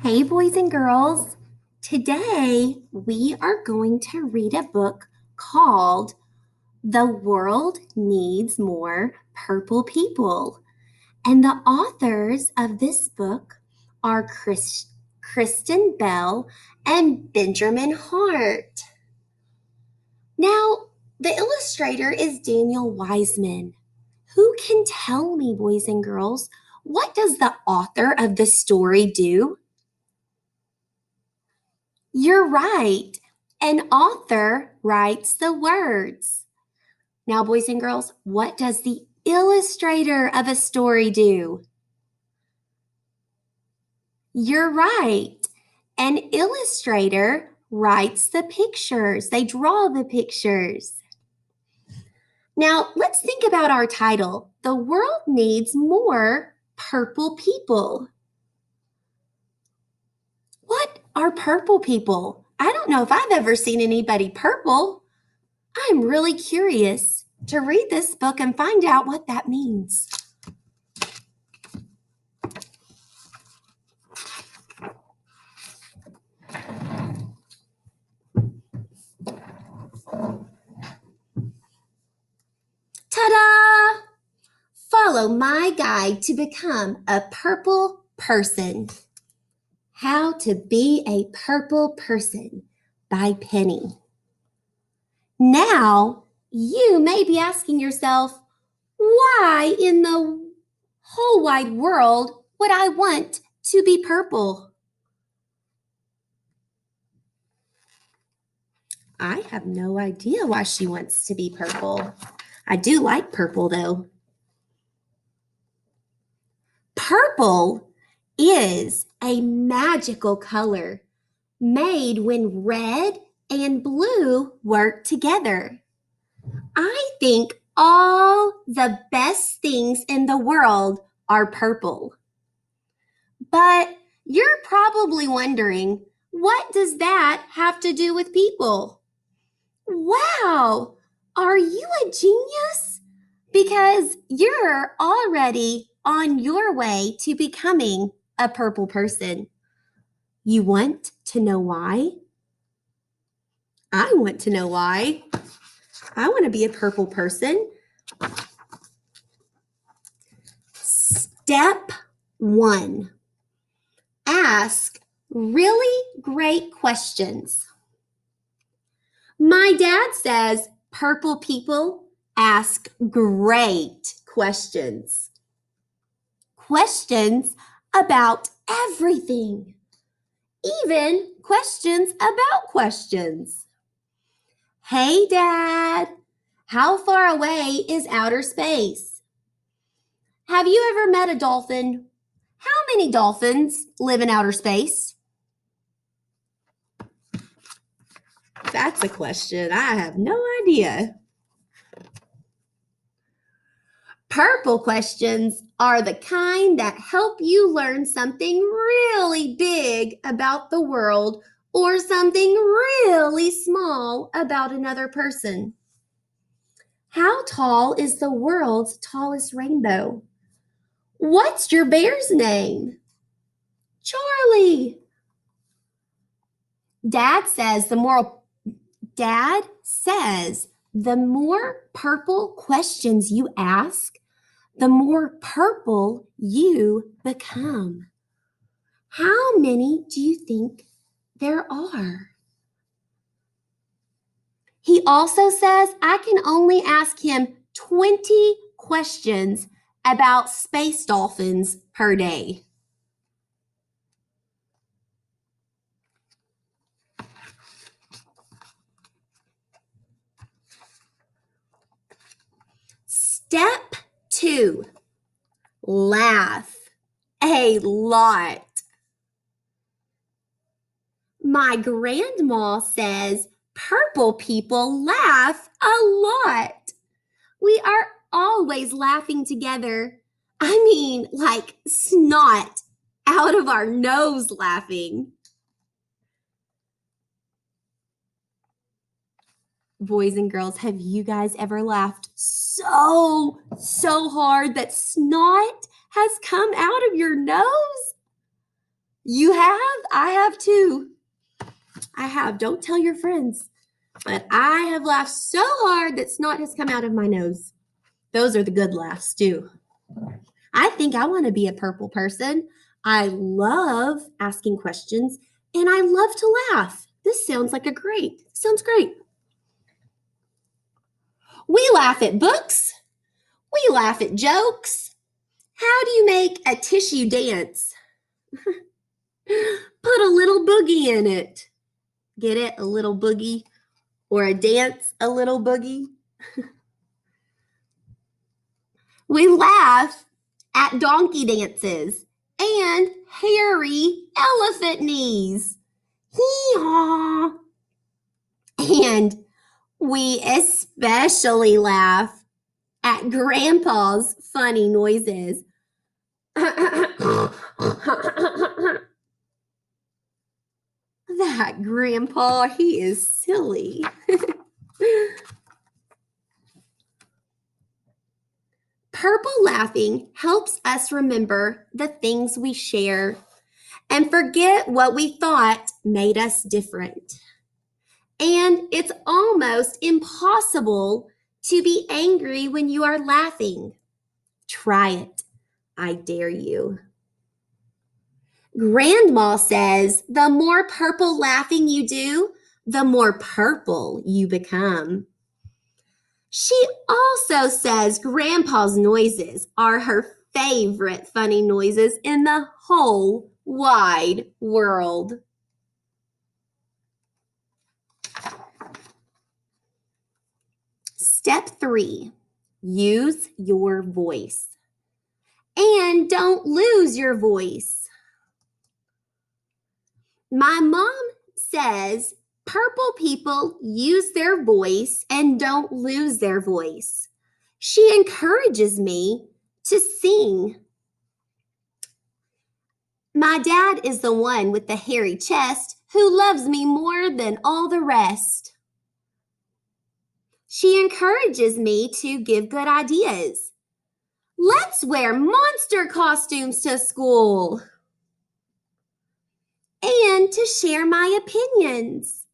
Hey, boys and girls. Today we are going to read a book called The World Needs More Purple People. And the authors of this book are Kristen Bell and Benjamin Hart. Now, the illustrator is Daniel Wiseman. Who can tell me, boys and girls, what does the author of the story do? You're right. An author writes the words. Now, boys and girls, what does the illustrator of a story do? You're right. An illustrator writes the pictures. They draw the pictures. Now, let's think about our title. The world needs more purple people. What are purple people? I don't know if I've ever seen anybody purple. I'm really curious to read this book and find out what that means. Ta-da! Follow my guide to become a purple person. How to Be a Purple Person by Penny. Now, you may be asking yourself, why in the whole wide world would I want to be purple? I have no idea why she wants to be purple. I do like purple though. Purple is a magical color made when red and blue work together. I think all the best things in the world are purple. But you're probably wondering, what does that have to do with people? Wow, are you a genius? Because you're already on your way to becoming a purple person. You want to know why? I want to know why. I want to be a purple person. Step 1. Ask really great questions. My dad says purple people ask great questions. Questions about everything. Even questions about questions. Hey, Dad, how far away is outer space? Have you ever met a dolphin? How many dolphins live in outer space? That's a question I have no idea. Purple questions are the kind that help you learn something really big about the world or something really small about another person. How tall is the world's tallest rainbow? What's your bear's name? Charlie. Dad says the more purple questions you ask, the more purple you become. How many do you think there are? He also says I can only ask him 20 questions about space dolphins per day. Step 2, laugh a lot. My grandma says purple people laugh a lot. We are always laughing together. I mean, like snot out of our nose laughing. Boys and girls, have you guys ever laughed so hard that snot has come out of your nose? You have? I have too. I have. Don't tell your friends. But I have laughed so hard that snot has come out of my nose. Those are the good laughs too. I think I want to be a purple person. I love asking questions and I love to laugh. This sounds great. We laugh at books. We laugh at jokes. How do you make a tissue dance? Put a little boogie in it. Get it? A little boogie. Or a dance, a little boogie. We laugh at donkey dances and hairy elephant knees. Hee-haw. And we especially laugh at Grandpa's funny noises. That Grandpa, he is silly. Purple laughing helps us remember the things we share and forget what we thought made us different. And it's almost impossible to be angry when you are laughing. Try it. I dare you. Grandma says the more purple laughing you do, the more purple you become. She also says Grandpa's noises are her favorite funny noises in the whole wide world. Step 3, use your voice. And don't lose your voice. My mom says purple people use their voice and don't lose their voice. She encourages me to sing. My dad is the one with the hairy chest who loves me more than all the rest. She encourages me to give good ideas. Let's wear monster costumes to school. And to share my opinions.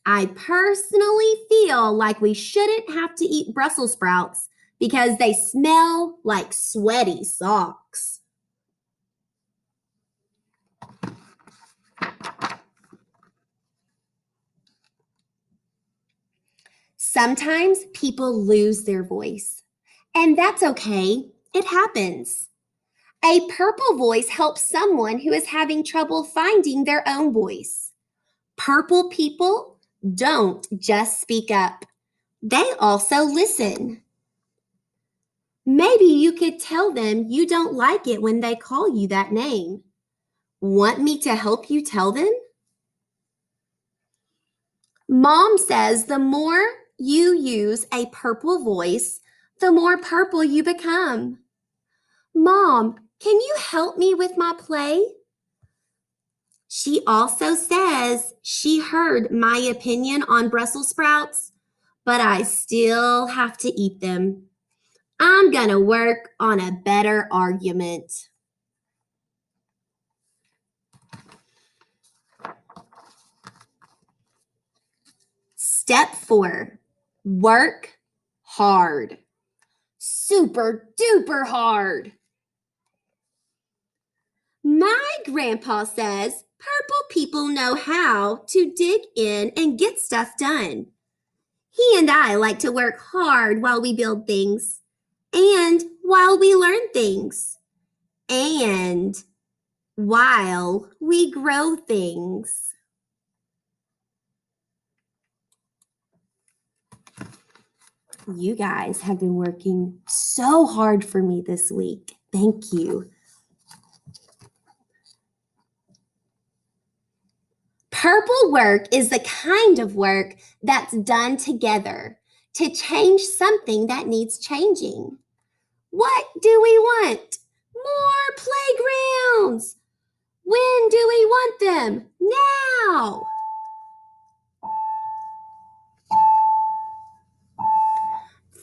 I personally feel like we shouldn't have to eat Brussels sprouts because they smell like sweaty socks. Sometimes people lose their voice, and that's okay. It happens. A purple voice helps someone who is having trouble finding their own voice. Purple people don't just speak up. They also listen. Maybe you could tell them you don't like it when they call you that name. Want me to help you tell them? Mom says the more you use a purple voice, the more purple you become. Mom, can you help me with my play? She also says she heard my opinion on Brussels sprouts, but I still have to eat them. I'm gonna work on a better argument. Step 4, work hard. Super duper hard. My grandpa says purple people know how to dig in and get stuff done. He and I like to work hard while we build things and while we learn things and while we grow things. You guys have been working so hard for me this week. Thank you. Purple work is the kind of work that's done together to change something that needs changing. What do we want? More playgrounds. When do we want them? Now.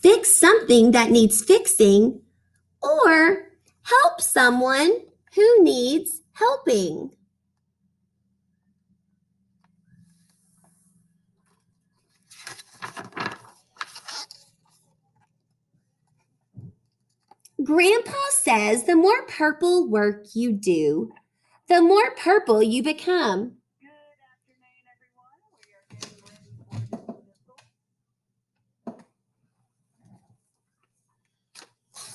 Fix something that needs fixing or help someone who needs helping. Grandpa says the more purple work you do, the more purple you become.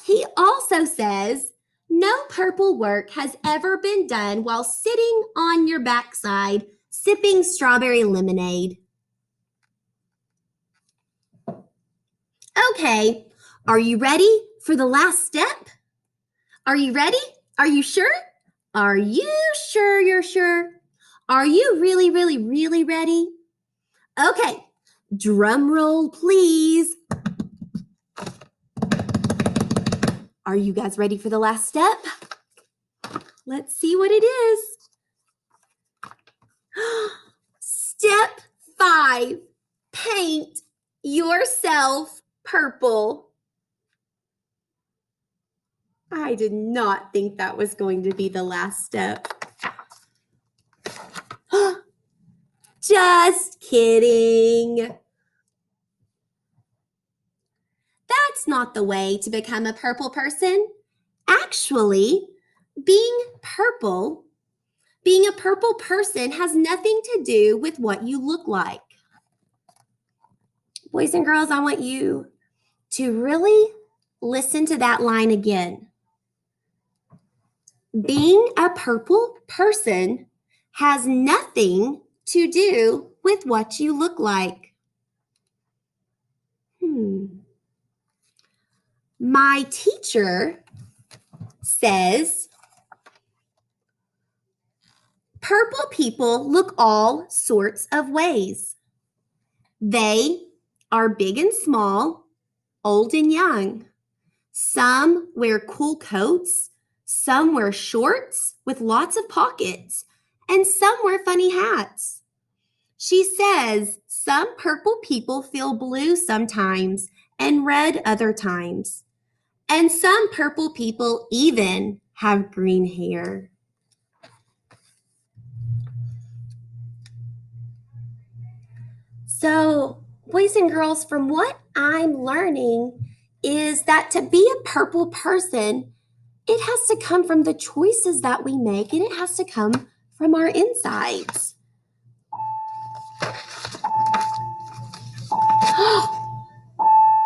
He also says no purple work has ever been done while sitting on your backside sipping strawberry lemonade. Okay, are you ready for the last step? Are you ready? Are you sure? Are you sure you're sure? Are you really, really, really ready? Okay, drum roll, please. Are you guys ready for the last step? Let's see what it is. Step 5, paint yourself purple. I did not think that was going to be the last step. Just kidding. That's not the way to become a purple person. Actually, being a purple person has nothing to do with what you look like. Boys and girls, I want you to really listen to that line again. Being a purple person has nothing to do with what you look like. My teacher says purple people look all sorts of ways. They are big and small, old and young. Some wear cool coats, some wear shorts with lots of pockets, and some wear funny hats. She says some purple people feel blue sometimes and red other times. And some purple people even have green hair. So, boys and girls, from what I'm learning is that to be a purple person, it has to come from the choices that we make, and it has to come from our insides.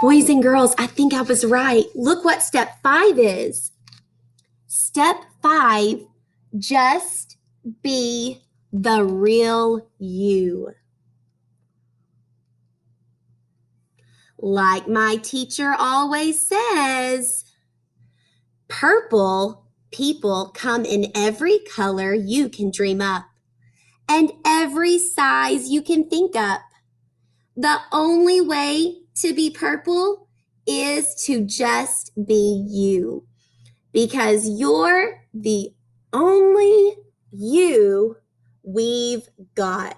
Boys and girls, I think I was right. Look what step 5 is. Step 5, just be the real you. Like my teacher always says, purple people come in every color you can dream up and every size you can think up. The only way to be purple is to just be you, because you're the only you we've got.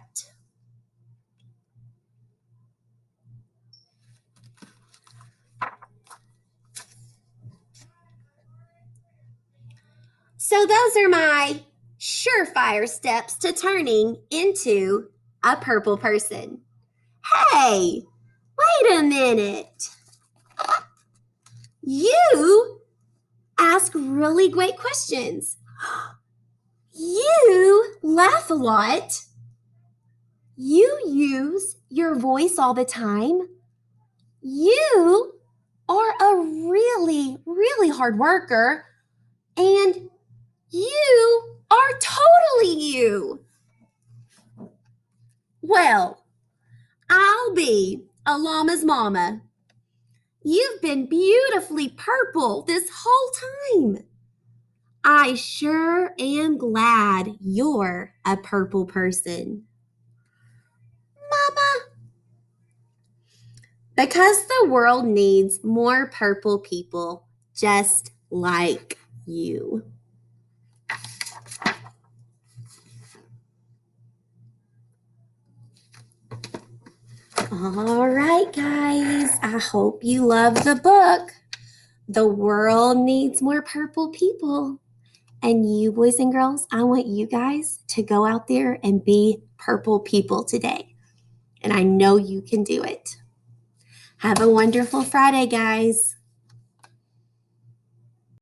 So those are my surefire steps to turning into a purple person. Hey, wait a minute. You ask really great questions. You laugh a lot. You use your voice all the time. You are a really, really hard worker. And you are totally you. Well, I'll be a llama's mama. You've been beautifully purple this whole time. I sure am glad you're a purple person. Mama, because the world needs more purple people just like you. All right, guys, I hope you love the book. The world needs more purple people. And you, boys and girls, I want you guys to go out there and be purple people today. And I know you can do it. Have a wonderful Friday, guys.